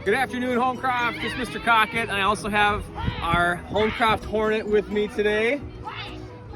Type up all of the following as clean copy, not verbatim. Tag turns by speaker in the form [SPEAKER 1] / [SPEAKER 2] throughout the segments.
[SPEAKER 1] Good afternoon, Homecroft. It's Mr. Cockett, and I also have our Homecroft Hornet with me today.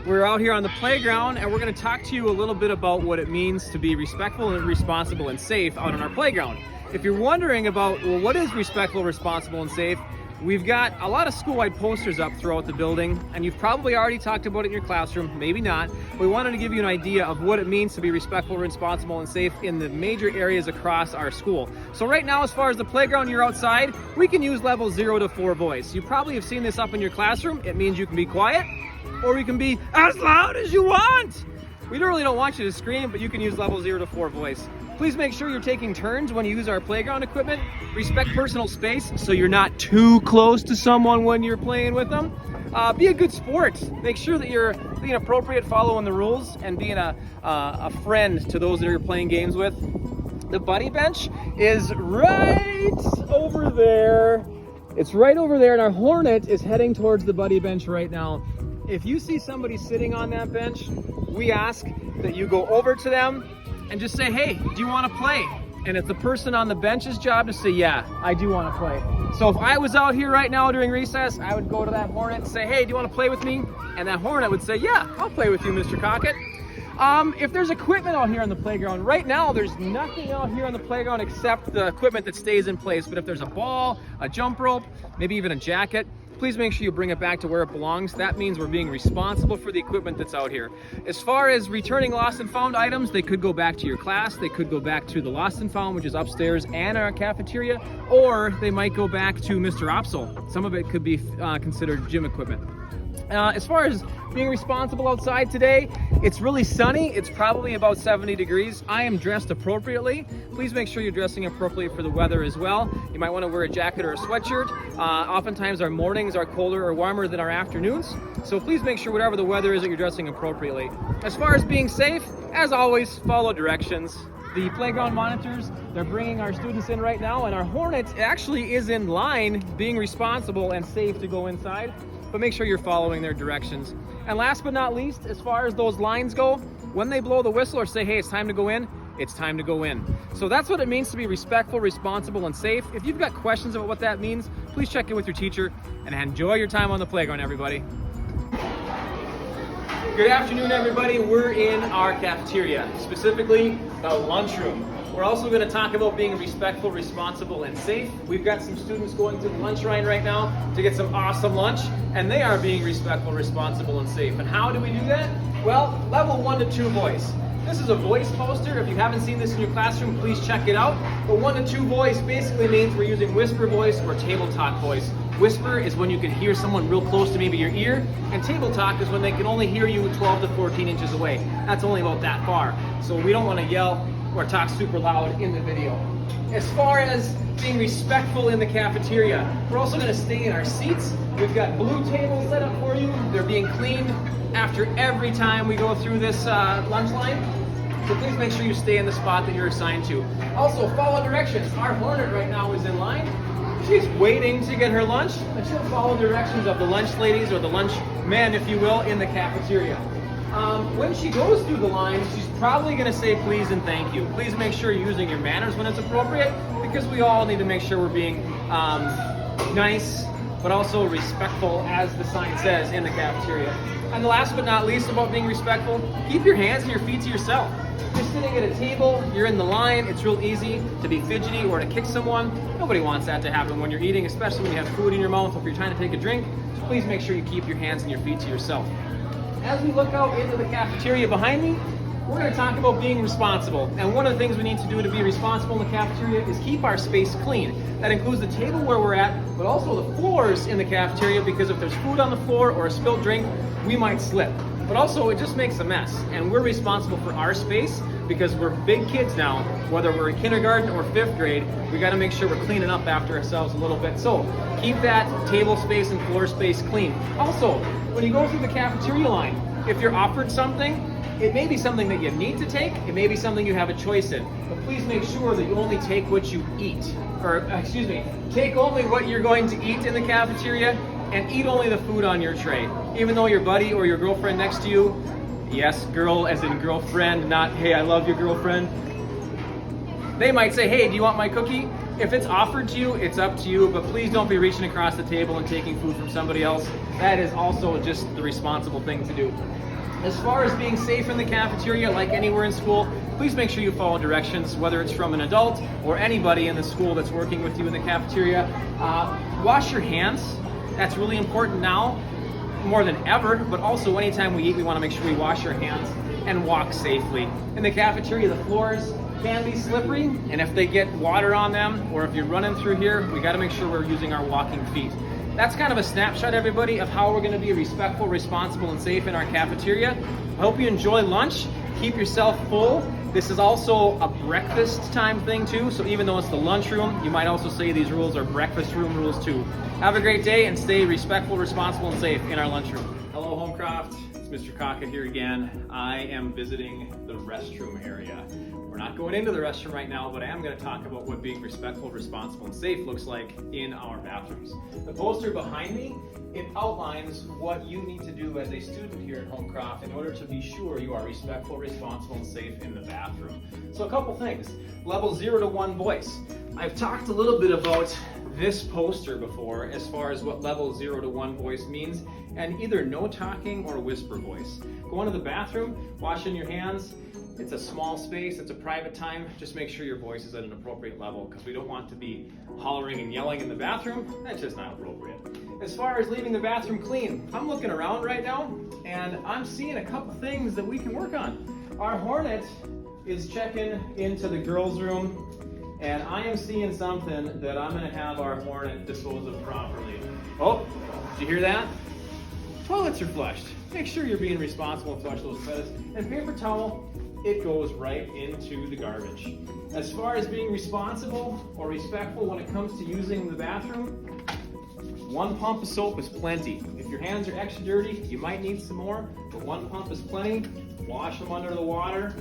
[SPEAKER 1] We're out here on the playground, and we're going to talk to you a little bit about what it means to be respectful and responsible and safe out on our playground. If you're wondering about, well, what is respectful, responsible, and safe, we've got a lot of school-wide posters up throughout the building, and you've probably already talked about it in your classroom, maybe not. We wanted to give you an idea of what it means to be respectful, responsible, and safe in the major areas across our school. So right now, as far as the playground, you're outside, we can use level 0 to 4 voice. You probably have seen this up in your classroom. It means you can be quiet, or you can be as loud as you want. We really don't want you to scream, but you can use level 0 to 4 voice. Please make sure you're taking turns when you use our playground equipment. Respect personal space so you're not too close to someone when you're playing with them. Be a good sport. Make sure that you're being appropriate, following the rules, and being a friend to those that you're playing games with. The buddy bench is right over there. It's right over there, and our Hornet is heading towards the buddy bench right now. If you see somebody sitting on that bench, we ask that you go over to them and just say, hey, do you want to play? And it's the person on the bench's job to say, yeah, I do want to play. So if I was out here right now during recess, I would go to that Hornet and say, hey, do you want to play with me? And that Hornet would say, yeah, I'll play with you, Mr. Cockett. If there's equipment out here on the playground, right now there's nothing out here on the playground except the equipment that stays in place. But if there's a ball, a jump rope, maybe even a jacket, please make sure you bring it back to where it belongs. That means we're being responsible for the equipment that's out here. As far as returning lost and found items, they could go back to your class, they could go back to the lost and found, which is upstairs and our cafeteria, or they might go back to Mr. Opsel. Some of it could be considered gym equipment. As far as being responsible outside today, it's really sunny. It's probably about 70 degrees. I am dressed appropriately. Please make sure you're dressing appropriately for the weather as well. You might want to wear a jacket or a sweatshirt. Oftentimes our mornings are colder or warmer than our afternoons. So please make sure whatever the weather is that you're dressing appropriately. As far as being safe, as always, follow directions. The playground monitors, they're bringing our students in right now, and our Hornet actually is in line being responsible and safe to go inside. But make sure you're following their directions. And last but not least, as far as those lines go, when they blow the whistle or say, hey, it's time to go in, it's time to go in. So that's what it means to be respectful, responsible, and safe. If you've got questions about what that means, please check in with your teacher and enjoy your time on the playground, everybody. Good afternoon, everybody. We're in our cafeteria, specifically the lunchroom. We're also going to talk about being respectful, responsible, and safe. We've got some students going to the lunch line right now to get some awesome lunch, and they are being respectful, responsible, and safe. And how do we do that? Well, level 1 to 2 voice. This is a voice poster. If you haven't seen this in your classroom, please check it out. But 1 to 2 voice basically means we're using whisper voice or table talk voice. Whisper is when you can hear someone real close to maybe your ear, and table talk is when they can only hear you 12 to 14 inches away. That's only about that far. So we don't want to yell or talk super loud in the video. As far as being respectful in the cafeteria, we're also going to stay in our seats. We've got blue tables set up for you. They're being cleaned after every time we go through this lunch line. So please make sure you stay in the spot that you're assigned to. Also, follow directions. Our Hornet right now is in line. She's waiting to get her lunch, and she'll follow directions of the lunch ladies, or the lunch men, if you will, in the cafeteria. When she goes through the line, she's probably going to say please and thank you. Please make sure you're using your manners when it's appropriate, because we all need to make sure we're being nice, but also respectful, as the sign says in the cafeteria. And last but not least about being respectful, keep your hands and your feet to yourself. You're sitting at a table, you're in the line, it's real easy to be fidgety or to kick someone. Nobody wants that to happen when you're eating, especially when you have food in your mouth or if you're trying to take a drink. So please make sure you keep your hands and your feet to yourself. As we look out into the cafeteria behind me, we're going to talk about being responsible. And one of the things we need to do to be responsible in the cafeteria is keep our space clean. That includes the table where we're at, but also the floors in the cafeteria, because if there's food on the floor or a spilled drink, we might slip. But also, it just makes a mess. And we're responsible for our space because we're big kids now. Whether we're in kindergarten or 5th grade, we got to make sure we're cleaning up after ourselves a little bit. So keep that table space and floor space clean. Also, when you go through the cafeteria line, if you're offered something, it may be something that you need to take, it may be something you have a choice in, but please make sure that you only take what you eat, or take only what you're going to eat in the cafeteria, and eat only the food on your tray. Even though your buddy or your girlfriend next to you, yes, girl as in girlfriend, not hey, I love your girlfriend, they might say, hey, do you want my cookie? If it's offered to you, it's up to you, but please don't be reaching across the table and taking food from somebody else. That is also just the responsible thing to do. As far as being safe in the cafeteria, like anywhere in school, please make sure you follow directions, whether it's from an adult or anybody in the school that's working with you in the cafeteria. Wash your hands. That's really important now, more than ever, but also anytime we eat, we want to make sure we wash our hands and walk safely. In the cafeteria, the floors can be slippery, and if they get water on them, or if you're running through here, we got to make sure we're using our walking feet. That's kind of a snapshot, everybody, of how we're going to be respectful, responsible, and safe in our cafeteria. I hope you enjoy lunch. Keep yourself full. This is also a breakfast time thing too, so even though it's the lunchroom, you might also say these rules are breakfast room rules too. Have a great day and stay respectful, responsible, and safe in our lunchroom. Hello, Homecroft. It's Mr. Cockett here again. I am visiting the restroom area. We're not going into the restroom right now, but I am going to talk about what being respectful, responsible, and safe looks like in our bathrooms. The poster behind me, it outlines what you need to do as a student here at Homecroft in order to be sure you are respectful, responsible, and safe in the bathroom. So a couple things. Level 0 to 1 voice. I've talked a little bit about this poster before as far as what level 0 to 1 voice means, and either no talking or whisper voice. Go into the bathroom, washing your hands. It's a small space, it's a private time. Just make sure your voice is at an appropriate level because we don't want to be hollering and yelling in the bathroom. That's just not appropriate. As far as leaving the bathroom clean, I'm looking around right now and I'm seeing a couple things that we can work on. Our Hornet is checking into the girls' room and I am seeing something that I'm gonna have our Hornet dispose of properly. Oh, did you hear that? Toilets are flushed. Make sure you're being responsible and flush those toilets. And paper towel, it goes right into the garbage. As far as being responsible or respectful when it comes to using the bathroom, 1 pump of soap is plenty. If your hands are extra dirty, you might need some more, but 1 pump is plenty. Wash them under the water,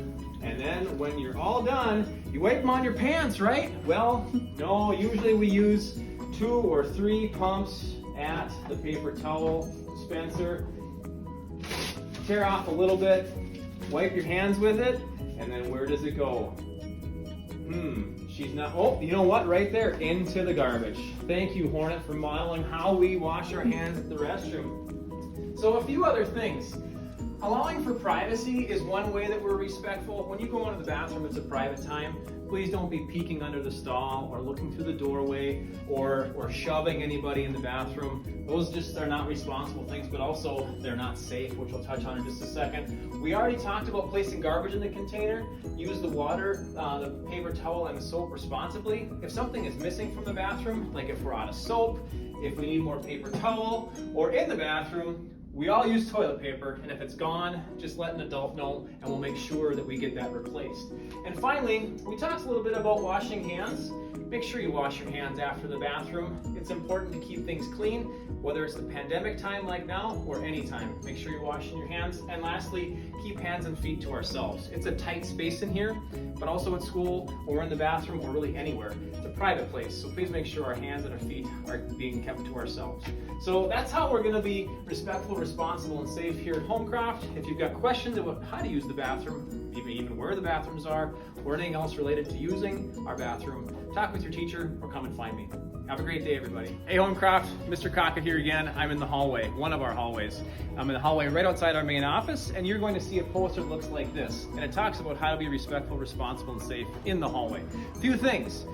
[SPEAKER 1] and then when you're all done, you wipe them on your pants, right? Well, no, usually we use 2 or 3 pumps at the paper towel dispenser. Tear off a little bit, wipe your hands with it, and then where does it go? She's not, oh, you know what, right there, into the garbage. Thank you, Hornet, for modeling how we wash our hands at the restroom. So a few other things. Allowing for privacy is one way that we're respectful. When you go into the bathroom, it's a private time. Please don't be peeking under the stall or looking through the doorway or shoving anybody in the bathroom. Those just are not responsible things, but also they're not safe, which we'll touch on in just a second. We already talked about placing garbage in the container. Use the water, the paper towel, and the soap responsibly. If something is missing from the bathroom, like if we're out of soap, if we need more paper towel, or in the bathroom, we all use toilet paper, and if it's gone, just let an adult know, and we'll make sure that we get that replaced. And finally, we talked a little bit about washing hands. Make sure you wash your hands after the bathroom. It's important to keep things clean, whether it's the pandemic time like now or any time. Make sure you're washing your hands. And lastly, keep hands and feet to ourselves. It's a tight space in here, but also at school or in the bathroom or really anywhere. It's a private place, so please make sure our hands and our feet are being kept to ourselves. So that's how we're gonna be respectful, responsible, and safe here at Homecroft. If you've got questions about how to use the bathroom, even where the bathrooms are, or anything else related to using our bathroom, talk with your teacher or come and find me. Have a great day, everybody. Hey, Homecroft, Mr. Cockett here again. I'm in the hallway, one of our hallways. I'm in the hallway right outside our main office, and you're going to see a poster that looks like this. And it talks about how to be respectful, responsible, and safe in the hallway. A few things.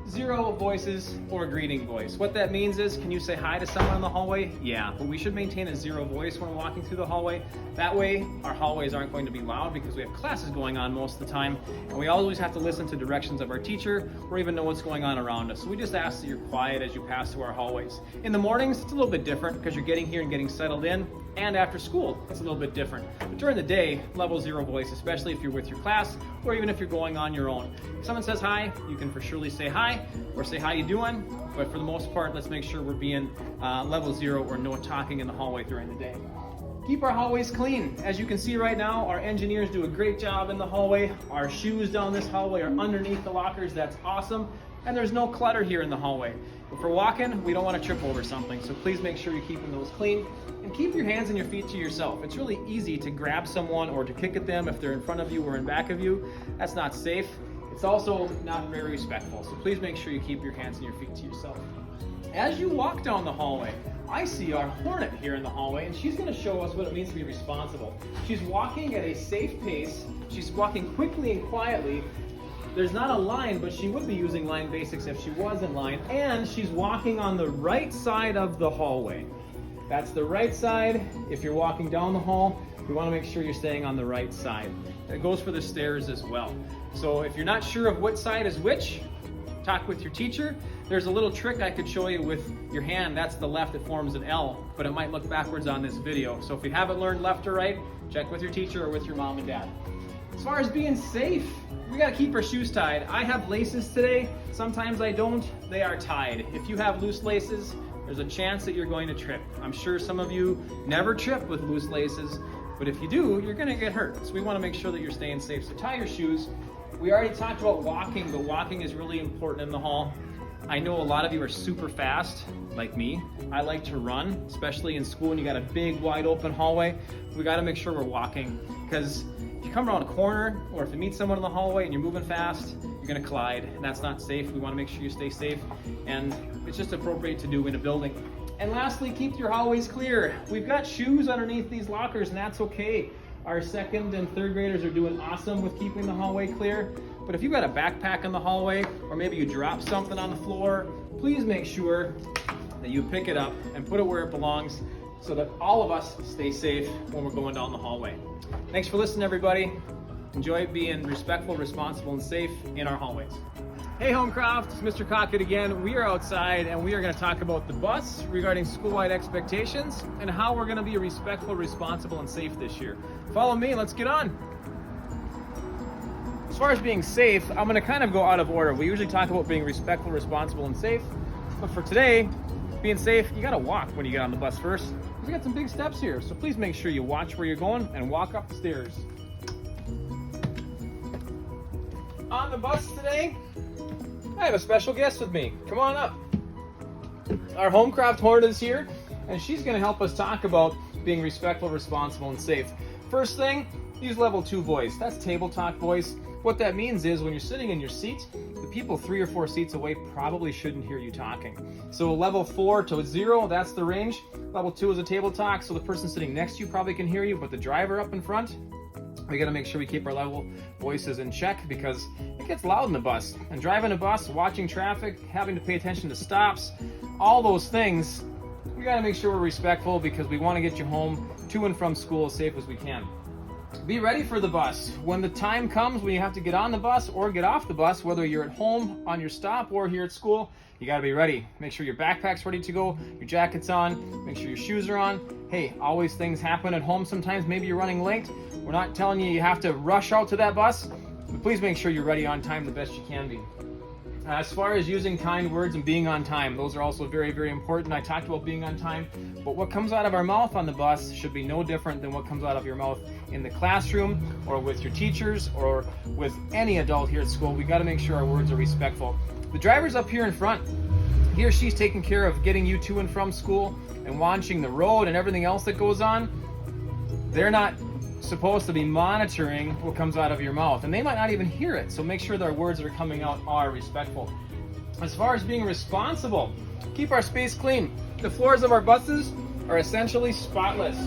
[SPEAKER 1] 0 voices or greeting voice. What that means is, can you say hi to someone in the hallway? Yeah, but we should maintain a 0 voice when walking through the hallway. That way, our hallways aren't going to be loud because we have classes going on most of the time, and we always have to listen to directions of our teacher or even know what's going on around us. So we just ask that you're quiet as you pass through our hallways. In the mornings, it's a little bit different because you're getting here and getting settled in, and after school, it's a little bit different. But during the day, level 0 voice, especially if you're with your class or even if you're going on your own. If someone says hi, you can for surely say hi or say how you doing, but for the most part, let's make sure we're being level 0 or no talking in the hallway during the day. Keep our hallways clean. As you can see right now, our engineers do a great job in the hallway. Our shoes down this hallway are underneath the lockers. That's awesome. And there's no clutter here in the hallway. If we're walking, we don't want to trip over something, so please make sure you're keeping those clean. And keep your hands and your feet to yourself. It's really easy to grab someone or to kick at them if they're in front of you or in back of you. That's not safe. It's also not very respectful, so please make sure you keep your hands and your feet to yourself. As you walk down the hallway, I see our Hornet here in the hallway, and she's going to show us what it means to be responsible. She's walking at a safe pace. She's walking quickly and quietly. There's not a line, but she would be using line basics if she was in line, and she's walking on the right side of the hallway. That's the right side. If you're walking down the hall, we want to make sure you're staying on the right side. That goes for the stairs as well. So if you're not sure of what side is which, talk with your teacher. There's a little trick I could show you with your hand. That's the left, it forms an L, but it might look backwards on this video. So if you haven't learned left or right, check with your teacher or with your mom and dad. As far as being safe, we gotta keep our shoes tied. I have laces today. Sometimes I don't. They are tied. If you have loose laces, there's a chance that you're going to trip. I'm sure some of you never trip with loose laces, but if you do, you're gonna get hurt. So we wanna make sure that you're staying safe. So tie your shoes. We already talked about walking, but walking is really important in the hall. I know a lot of you are super fast, like me. I like to run, especially in school and you got a big, wide open hallway. We gotta make sure we're walking, because if you come around a corner or if you meet someone in the hallway and you're moving fast, you're gonna collide, and that's not safe. We wanna make sure you stay safe, and it's just appropriate to do in a building. And lastly, keep your hallways clear. We've got shoes underneath these lockers, and that's okay. Our second and third graders are doing awesome with keeping the hallway clear. But if you've got a backpack in the hallway, or maybe you drop something on the floor, please make sure that you pick it up and put it where it belongs so that all of us stay safe when we're going down the hallway. Thanks for listening, everybody. Enjoy being respectful, responsible, and safe in our hallways. Hey Homecroft, it's Mr. Cockett again. We are outside and we are going to talk about the bus regarding school-wide expectations and how we're going to be respectful, responsible, and safe this year. Follow me, let's get on. As far as being safe, I'm going to kind of go out of order. We usually talk about being respectful, responsible, and safe. But for today, being safe, you got to walk when you get on the bus first. We got some big steps here, so please make sure you watch where you're going and walk up the stairs. On the bus today, I have a special guest with me. Come on up. Our Homecroft Hornet is here, and she's going to help us talk about being respectful, responsible, and safe. First thing, use level 2 voice. That's table talk voice. What that means is when you're sitting in your seat, the people 3 or 4 seats away probably shouldn't hear you talking. So level 4 to 0, that's the range. Level 2 is a table talk, so the person sitting next to you probably can hear you, but the driver up in front, we got to make sure we keep our level voices in check because it gets loud in the bus. And driving a bus, watching traffic, having to pay attention to stops, all those things, we got to make sure we're respectful because we want to get you home to and from school as safe as we can. Be ready for the bus. When the time comes when you have to get on the bus or get off the bus, whether you're at home on your stop or here at school, you got to be ready. Make sure your backpack's ready to go, your jacket's on, make sure your shoes are on. Hey, always things happen at home sometimes. Maybe you're running late. We're not telling you have to rush out to that bus, but please make sure you're ready on time the best you can be. As far as using kind words and being on time, those are also very, very important. I talked about being on time, but what comes out of our mouth on the bus should be no different than what comes out of your mouth in the classroom or with your teachers or with any adult here at school. We got to make sure our words are respectful. The driver's up here in front. He or she's taking care of getting you to and from school and watching the road and everything else that goes on. They're not supposed to be monitoring what comes out of your mouth, and they might not even hear it, so make sure that our words that are coming out are respectful. As far as being responsible, keep our space clean. The floors of our buses are essentially spotless.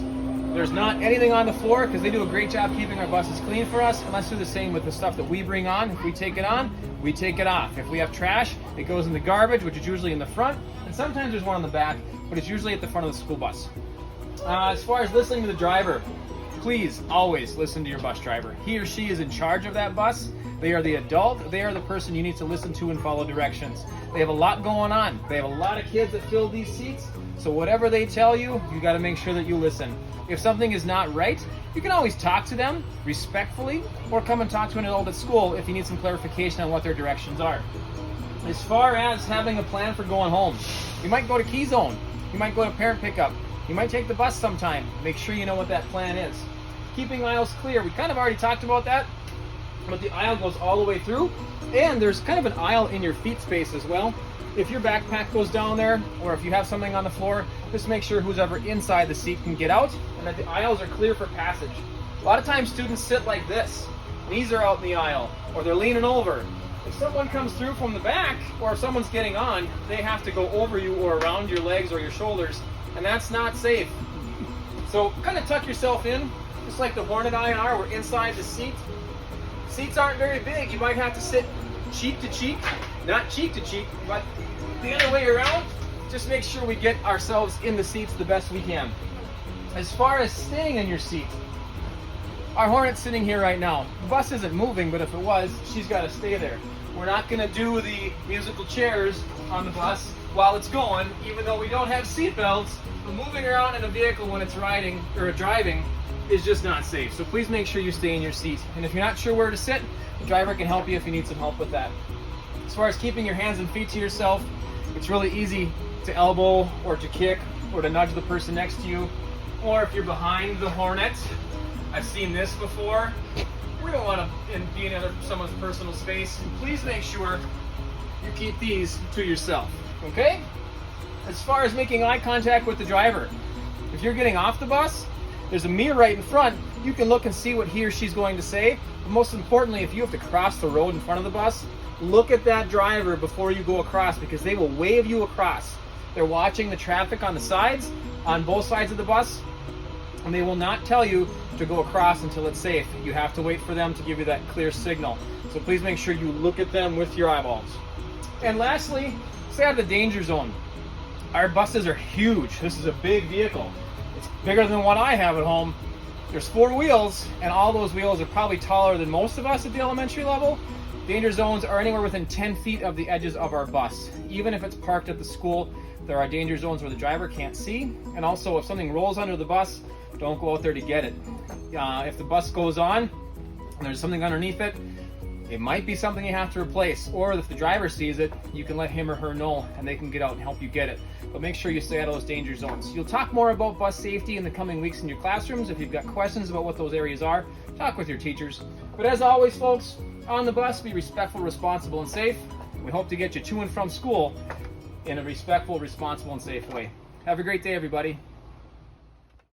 [SPEAKER 1] There's not anything on the floor because they do a great job keeping our buses clean for us, and let's do the same with the stuff that we bring on. If we take it on, we take it off. If we have trash, it goes in the garbage, which is usually in the front, and sometimes there's one on the back, but it's usually at the front of the school bus. As far as listening to the driver, please always listen to your bus driver. He or she is in charge of that bus. They are the adult. They are the person you need to listen to and follow directions. They have a lot going on. They have a lot of kids that fill these seats. So whatever they tell you, you got to make sure that you listen. If something is not right, you can always talk to them respectfully or come and talk to an adult at school if you need some clarification on what their directions are. As far as having a plan for going home, you might go to Key Zone. You might go to parent pickup. You might take the bus sometime. Make sure you know what that plan is. Keeping aisles clear. We kind of already talked about that, but the aisle goes all the way through, and there's kind of an aisle in your feet space as well. If your backpack goes down there, or if you have something on the floor, just make sure who's ever inside the seat can get out, and that the aisles are clear for passage. A lot of times students sit like this. knees are out in the aisle, or they're leaning over. If someone comes through from the back, or if someone's getting on, they have to go over you or around your legs or your shoulders, and that's not safe. So kind of tuck yourself in, just like the Hornet IR, we're inside the seat. Seats aren't very big, you might have to sit cheek to cheek, not cheek to cheek, but the other way around. Just make sure we get ourselves in the seats the best we can. As far as staying in your seat, our Hornet's sitting here right now. The bus isn't moving, but if it was, she's got to stay there. We're not going to do the musical chairs on the bus while it's going, even though we don't have seat belts. But moving around in a vehicle when it's riding or driving is just not safe. So please make sure you stay in your seat. And if you're not sure where to sit, the driver can help you if you need some help with that. As far as keeping your hands and feet to yourself, it's really easy to elbow or to kick or to nudge the person next to you. Or if you're behind the Hornet, I've seen this before. We don't want to be in someone's personal space. Please make sure you keep these to yourself, okay? As far as making eye contact with the driver, if you're getting off the bus, there's a mirror right in front. You can look and see what he or she's going to say. But most importantly, if you have to cross the road in front of the bus, look at that driver before you go across, because they will wave you across. They're watching the traffic on the sides, on both sides of the bus, and they will not tell you to go across until it's safe. You have to wait for them to give you that clear signal. So please make sure you look at them with your eyeballs. And lastly, stay out of the danger zone. Our buses are huge. This is a big vehicle. It's bigger than what I have at home. There's 4 wheels, and all those wheels are probably taller than most of us at the elementary level. Danger zones are anywhere within 10 feet of the edges of our bus. Even if it's parked at the school, there are danger zones where the driver can't see. And also, if something rolls under the bus, don't go out there to get it. If the bus goes on and there's something underneath it, it might be something you have to replace. Or if the driver sees it, you can let him or her know and they can get out and help you get it. But make sure you stay out of those danger zones. You'll talk more about bus safety in the coming weeks in your classrooms. If you've got questions about what those areas are, talk with your teachers. But as always, folks, on the bus, be respectful, responsible, and safe. We hope to get you to and from school in a respectful, responsible, and safe way. Have a great day, everybody.